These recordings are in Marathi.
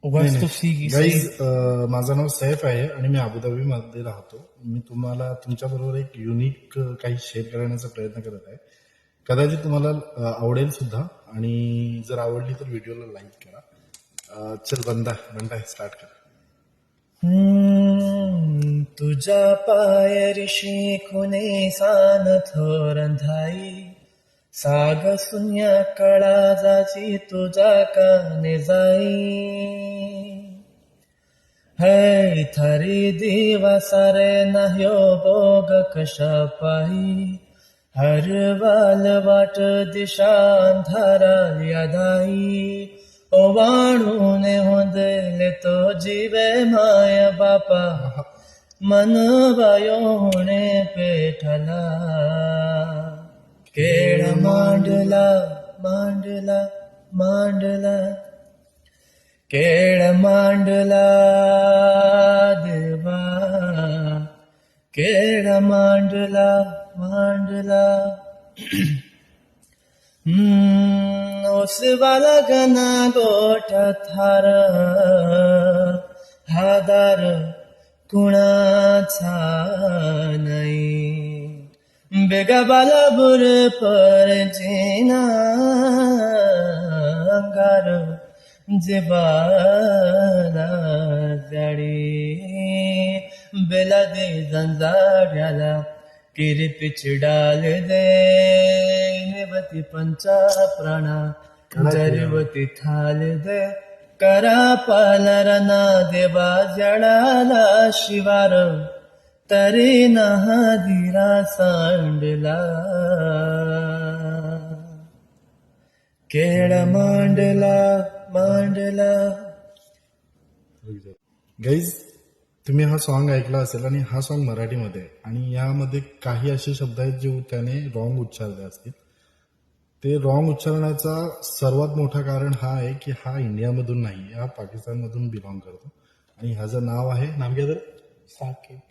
What's the fee? गाईज, माझं नाव सैफ आहे आणि मी अबुधाबी मध्ये राहतो. मी तुम्हाला तुमच्याबरोबर एक युनिक काही शेअर करण्याचा प्रयत्न करत आहे. कदाचित तुम्हाला आवडेल सुद्धा, आणि जर आवडली तर व्हिडिओला लाईक करा. चल बंदा स्टार्ट करा. तुझ्या पायरीशी खुने सान थोरंधाई साग शून्य काळाजाची तुझ्या काने जाई है थरी दिवा सारे नाह्यो बोग कशा पायी हरवाल वाट दिशा अंधारा यादाई ओवाळून होंदले तो जीवे माया बापा मन वायोने पेठला केळ मांडला मांडला मांडला केळ मांडला देवा केळ मांडला मांडला ओसवाला गना गोठ थार हादार कुणाचा नाही बेगा बाला बुर पर जेना अंगार जेबाला जाडी बेला दे जंजाड्याला किरपिच डाल दे निवती पंचा प्राणा जरवती थाल दे करा पालरना देवा जडाला शिवार तरी धीरा सांडला केळ मांडला मांडला. गाईज, तुम्ही हा सॉन्ग ऐकला असेल आणि हा सॉन्ग मराठीमध्ये आहे आणि यामध्ये काही असे शब्द आहेत जे त्याने रॉंग उच्चारले असतील. ते रॉंग उच्चारण्याचा सर्वात मोठा कारण हा आहे की हा इंडियामधून नाही, हा पाकिस्तानमधून बिलॉंग करतो आणि ह्याचं नाव आहे, नाम काय तर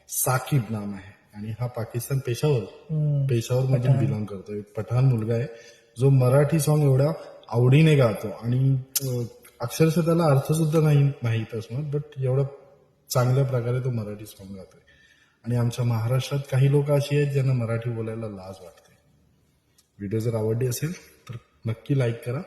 साकिब नाम आहे, आणि हा पाकिस्तान पेशावर मधून बिलॉंग करतो. एक पठाण मुलगा आहे जो मराठी सॉन्ग एवढ्या आवडीने गातो आणि अक्षरशः त्याला अर्थ सुद्धा नाही माहीत असणार, बट एवढं चांगल्या प्रकारे तो मराठी सॉन्ग गातोय. आणि आमच्या महाराष्ट्रात काही लोक अशी आहेत ज्यांना मराठी बोलायला लाज वाटते. व्हिडिओ जर आवडली असेल तर नक्की लाईक करा.